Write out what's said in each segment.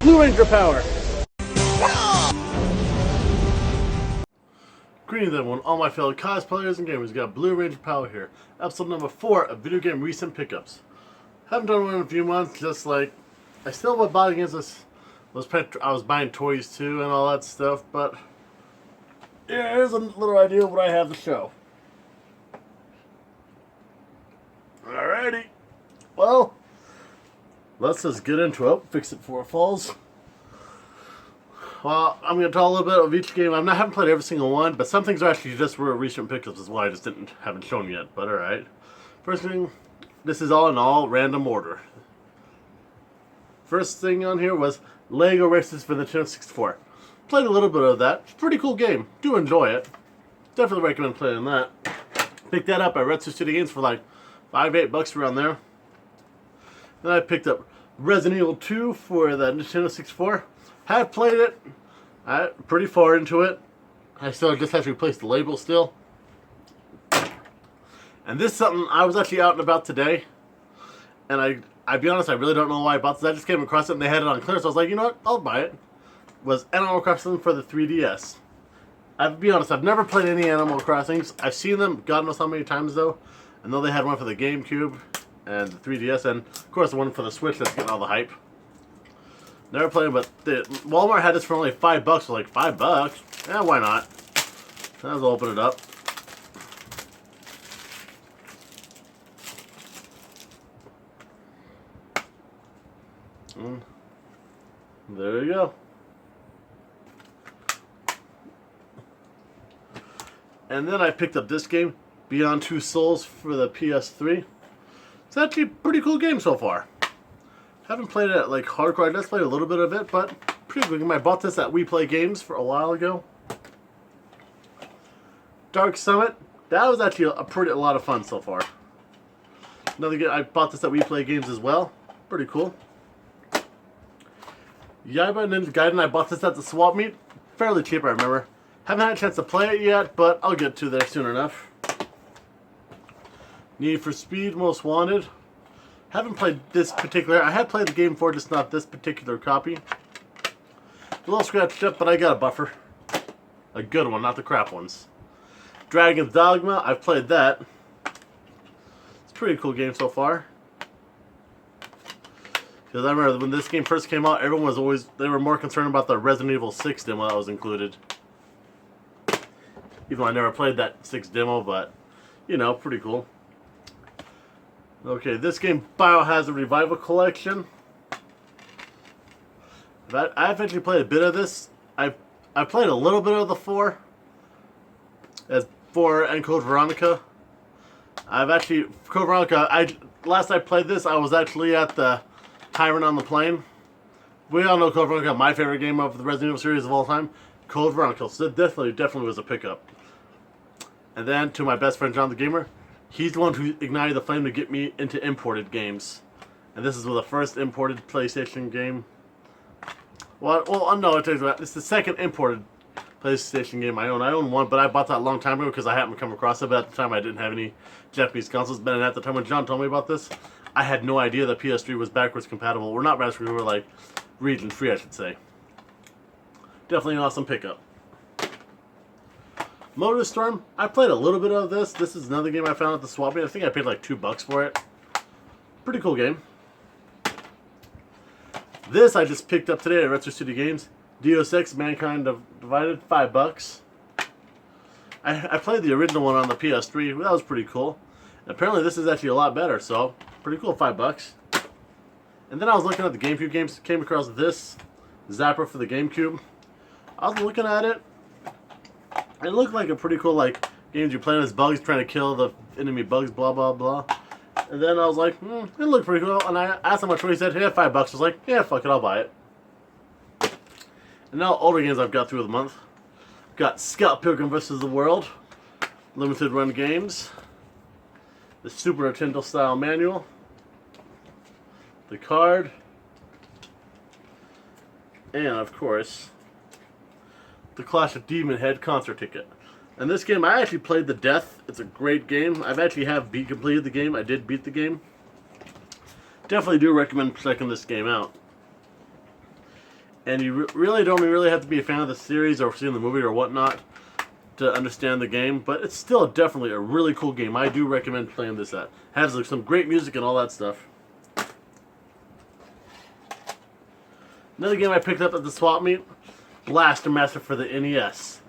Blue Ranger power. Greetings everyone, all my fellow cosplayers and gamers. We got Blue Ranger Power here. Episode number 4 of Video Game Recent Pickups. Haven't done one in a few months, just like, I still was buying against this. I was buying toys too and all that stuff, but yeah, here's a little idea of what I have to show. Alrighty. Well, let's just get into it. Fix it before it falls. Well, I'm going to talk a little bit of each game. haven't played every single one, but some things are actually just were recent pickups as well. I just haven't shown yet, but alright. First thing, this is all in all random order. First thing on here was Lego Races for the Nintendo 64. Played a little bit of that. It's a pretty cool game. Do enjoy it. Definitely recommend playing that. Picked that up at Retro City Games for like $5-8 around there. Then I picked up Resident Evil 2 for the Nintendo 64. Have played it. I'm pretty far into it. I still just have to replace the label still. And this is something I was actually out and about today. And I'll be honest, I really don't know why I bought this. I just came across it and they had it on clearance. So I was like, you know what? I'll buy it. Was Animal Crossing for the 3DS. I'll be honest, I've never played any Animal Crossings. I've seen them, God knows how many times though. I know they had one for the GameCube and the 3DS, and of course the one for the Switch that's getting all the hype. Never played, but Walmart had this for only $5. I was like, $5? Yeah, why not? Let's open it up. And there you go. And then I picked up this game, Beyond Two Souls for the PS3. It's actually a pretty cool game so far. Haven't played it at like hardcore. I just played a little bit of it, but pretty good game. I bought this at We Play Games for a while ago. Dark Summit. That was actually a lot of fun so far. Another game. I bought this at We Play Games as well. Pretty cool. Yaiba Ninja Gaiden. I bought this at the swap meet. Fairly cheap, I remember. Haven't had a chance to play it yet, but I'll get to there soon enough. Need for Speed Most Wanted. Haven't played this particular. I had played the game before, just not this particular copy. A little scratched up, but I got a buffer. A good one, not the crap ones. Dragon's Dogma. I've played that. It's a pretty cool game so far. Because I remember when this game first came out, everyone was they were more concerned about the Resident Evil 6 demo that was included. Even though I never played that 6 demo, but, you know, pretty cool. Okay, this game, Biohazard Revival Collection. I've actually played a bit of this. I've played a little bit of the 4. As 4 and Code Veronica. Code Veronica, last I played this, I was actually at the Tyrant on the Plane. We all know Code Veronica, my favorite game of the Resident Evil series of all time. Code Veronica, so it definitely was a pickup. And then to my best friend John the Gamer, he's the one who ignited the flame to get me into imported games. And this is the first imported PlayStation game. Well, no, it's the second imported PlayStation game I own. I own one, but I bought that a long time ago because I happened to come across it, but at the time I didn't have any Japanese consoles. But at the time when John told me about this, I had no idea that PS3 was backwards compatible. Or not backwards, we were like region free, I should say. Definitely an awesome pickup. Motorstorm. I played a little bit of this. This is another game I found at the swap meet. I think I paid like $2 for it. Pretty cool game. This I just picked up today at Retro City Games. Deus Ex Mankind Divided, $5. I played the original one on the PS3. That was pretty cool. And apparently this is actually a lot better, so pretty cool, $5. And then I was looking at the GameCube games. Came across this Zapper for the GameCube. I was looking at it. It looked like a pretty cool, like, games you're playing as bugs, trying to kill the enemy bugs, blah, blah, blah. And then I was like, it looked pretty cool. And I asked him how much, he said, yeah, $5. I was like, yeah, fuck it, I'll buy it. And now older games I've got through the month. Got Scott Pilgrim vs. the World, limited run games. The Super Nintendo style manual. The card. And, of course, the Clash of Demon Head concert ticket. And this game, I actually played to death. It's a great game. I've actually completed the game. I did beat the game. Definitely do recommend checking this game out. And you really don't have to be a fan of the series or seen the movie or whatnot to understand the game, but it's still definitely a really cool game. I do recommend playing this at. Has like some great music and all that stuff. Another game I picked up at the swap meet, Blaster Master for the NES.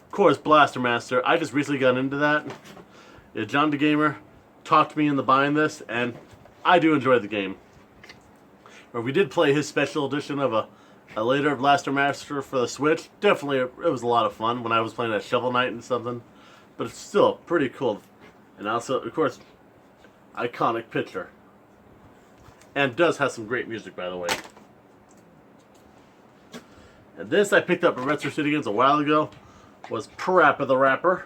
Of course, Blaster Master. I just recently got into that. Yeah, John DeGamer talked me into buying this, and I do enjoy the game. Or we did play his special edition of a later Blaster Master for the Switch. Definitely, it was a lot of fun when I was playing at Shovel Knight and something. But it's still pretty cool. And also, of course, iconic picture. And does have some great music, by the way. And this I picked up at Retro City Games a while ago. Was Parappa the Rapper.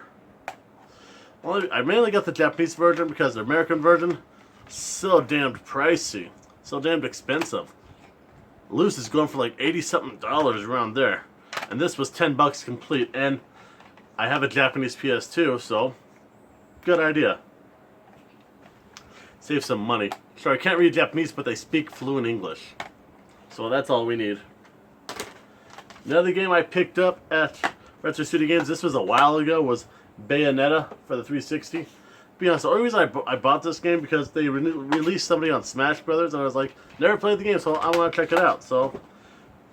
I mainly got the Japanese version because the American version so damned pricey. So damned expensive. Loose is going for like $80-something around there. And this was $10 complete. And I have a Japanese PS2, so good idea. Save some money. Sure, I can't read Japanese, but they speak fluent English. So that's all we need. Another game I picked up at Retro City Games, this was a while ago, was Bayonetta for the 360. To be honest, the only reason I bought this game because they released somebody on Smash Brothers, and I was like, never played the game, so I want to check it out. So,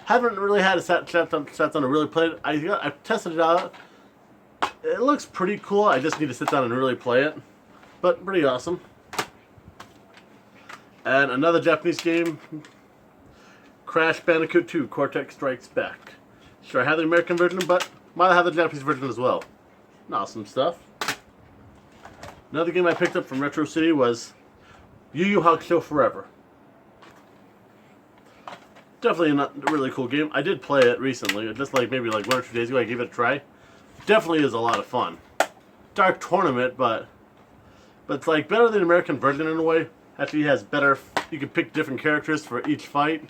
haven't really had a sat down to really play it. I tested it out. It looks pretty cool. I just need to sit down and really play it. But pretty awesome. And another Japanese game, Crash Bandicoot 2, Cortex Strikes Back. Sure, I have the American version, but might have the Japanese version as well. Awesome stuff. Another game I picked up from Retro City was Yu Yu Hakusho Forever. Definitely a really cool game. I did play it recently, just like maybe like 1 or 2 days ago. I gave it a try. Definitely is a lot of fun. Dark tournament, but it's like better than the American version in a way. Actually, has better. You can pick different characters for each fight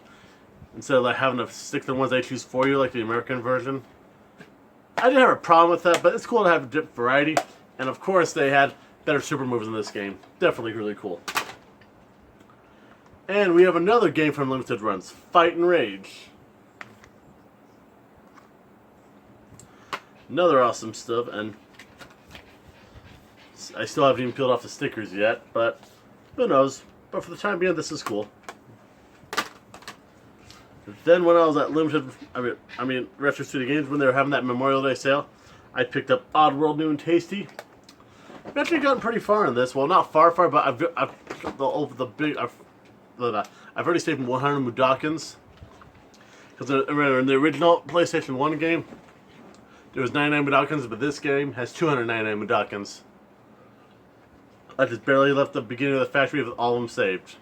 instead of like having to stick to the ones they choose for you, like the American version. I didn't have a problem with that, but it's cool to have a different variety. And of course, they had better super moves in this game. Definitely really cool. And we have another game from Limited Runs, Fight and Rage. Another awesome stuff, and I still haven't even peeled off the stickers yet, but who knows. But for the time being, this is cool. Then when I was at I mean Retro City Games, when they were having that Memorial Day sale, I picked up Oddworld New and Tasty. I've actually gotten pretty far in this. Well, not far, but I've already saved 100 Mudokons. Because in the original PlayStation 1 game, there was 99 Mudokons, but this game has 299 Mudokons. I just barely left the beginning of the factory with all of them saved.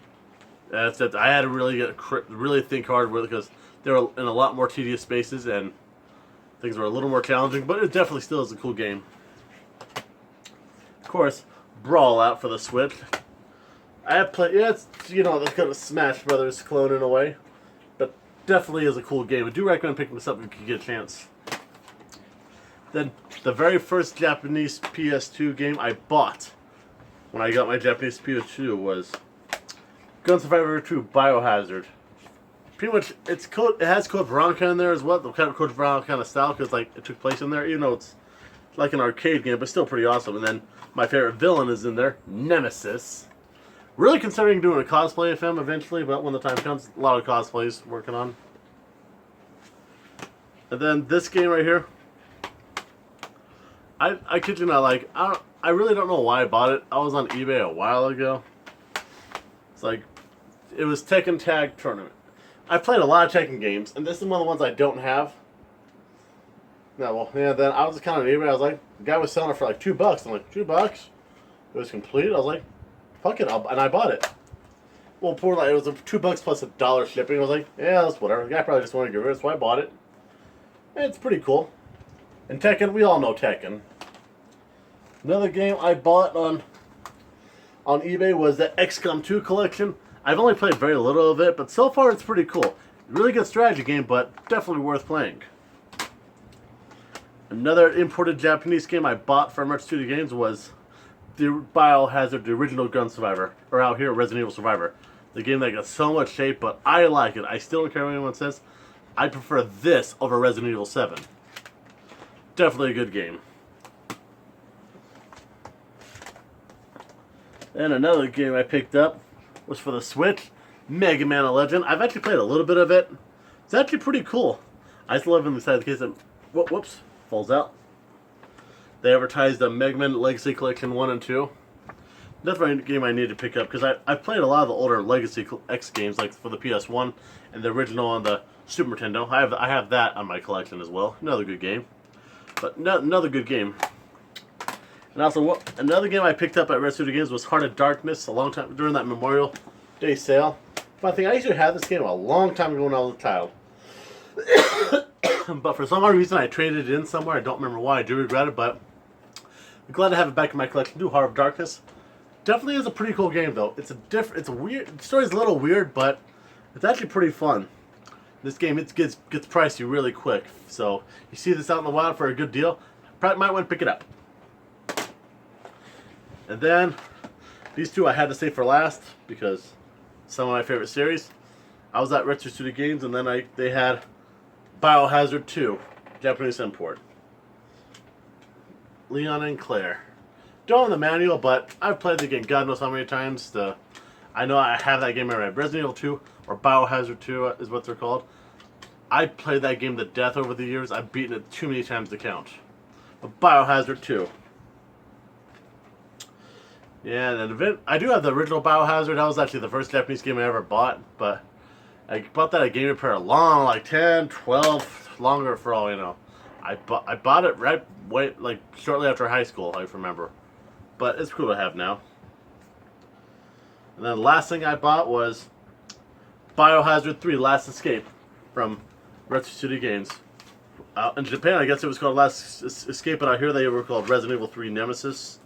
That's it. I had to really think hard with it because they were in a lot more tedious spaces and things were a little more challenging, but it definitely still is a cool game. Of course, Brawl Out for the Switch. I have played. Yeah, it's that's kind of Smash Brothers clone in a way, but definitely is a cool game. I do recommend picking this up if you can get a chance. Then the very first Japanese PS2 game I bought when I got my Japanese PS2 was Gun Survivor 2 Biohazard. Pretty much, it has Code Veronica in there as well, the kind of Code Veronica kind of style, because like it took place in there, even though it's like an arcade game, but still pretty awesome. And then my favorite villain is in there, Nemesis. Really considering doing a cosplay of him eventually, but when the time comes, a lot of cosplays working on. And then this game right here, I kid you not, like I really don't know why I bought it. I was on eBay a while ago. It's like, it was Tekken Tag Tournament. I played a lot of Tekken games, and this is one of the ones I don't have. No, well, yeah, then I was kind of on eBay. I was like, the guy was selling it for like $2. I'm like, $2? It was complete. I was like, fuck it, and I bought it. Well, poor, like, it was $2 plus $1 shipping. I was like, yeah, that's whatever. The guy probably just wanted to get rid of it, so I bought it. And it's pretty cool. And Tekken, we all know Tekken. Another game I bought on eBay was the XCOM 2 collection. I've only played very little of it, but so far it's pretty cool. Really good strategy game, but definitely worth playing. Another imported Japanese game I bought from Retro City Games was the Biohazard, the original Gun Survivor, or out here, Resident Evil Survivor. The game that got so much shape, but I like it. I still don't care what anyone says. I prefer this over Resident Evil 7. Definitely a good game. And another game I picked up was for the Switch, Mega Man Legend. I've actually played a little bit of it. It's actually pretty cool. I still have it inside the case that, whoops, falls out. They advertised the Mega Man Legacy Collection 1 and 2. That's my game I need to pick up because I played a lot of the older Legacy X games, like for the PS1 and the original on the Super Nintendo. I have that on my collection as well. Another good game. But another good game. And also, another game I picked up at Red Studio Games was Heart of Darkness a long time during that Memorial Day sale. But I think I used to have this game a long time ago when I was a child. But for some odd reason, I traded it in somewhere. I don't remember why. I do regret it, but I'm glad to have it back in my collection. Do Heart of Darkness. Definitely is a pretty cool game, though. It's a weird. The story's a little weird, but it's actually pretty fun. This game gets pricey really quick. So you see this out in the wild for a good deal, probably might want to pick it up. And then these two I had to save for last because some of my favorite series. I was at Retro Studio Games, and then they had Biohazard 2, Japanese import. Leon and Claire. Don't have the manual, but I've played the game God knows how many times. I know I have that game already. Resident Evil 2 or Biohazard 2 is what they're called. I played that game to death over the years. I've beaten it too many times to count. But Biohazard 2. Yeah, and then I do have the original Biohazard. That was actually the first Japanese game I ever bought, but I bought that at Game Repair long, like 10, 12, longer for all you know. I bought it shortly after high school, I remember. But it's cool to have now. And then the last thing I bought was Biohazard 3 Last Escape from Retro Studio Games. In Japan, I guess it was called Last Escape, but out here they were called Resident Evil 3 Nemesis.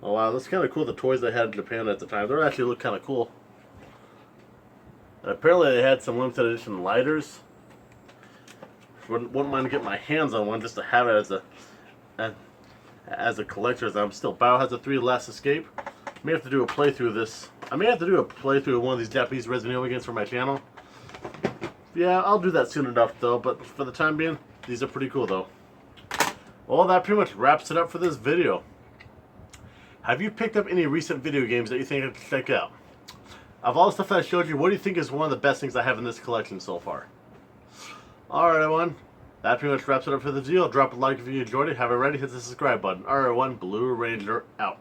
Oh wow, that's kind of cool, the toys they had in Japan at the time. They actually look kind of cool. And apparently they had some limited edition lighters. Wouldn't mind getting my hands on one just to have it as a collector. I'm still Biohazard 3 Last Escape. May have to do a playthrough of this. I may have to do a playthrough of one of these Japanese Resident Evil games for my channel. Yeah, I'll do that soon enough though, but for the time being, these are pretty cool though. Well, that pretty much wraps it up for this video. Have you picked up any recent video games that you think I should check out? Of all the stuff that I showed you, what do you think is one of the best things I have in this collection so far? Alright everyone, that pretty much wraps it up for the video. Drop a like if you enjoyed it. Have it ready, hit the subscribe button. Alright everyone, Blue Ranger out.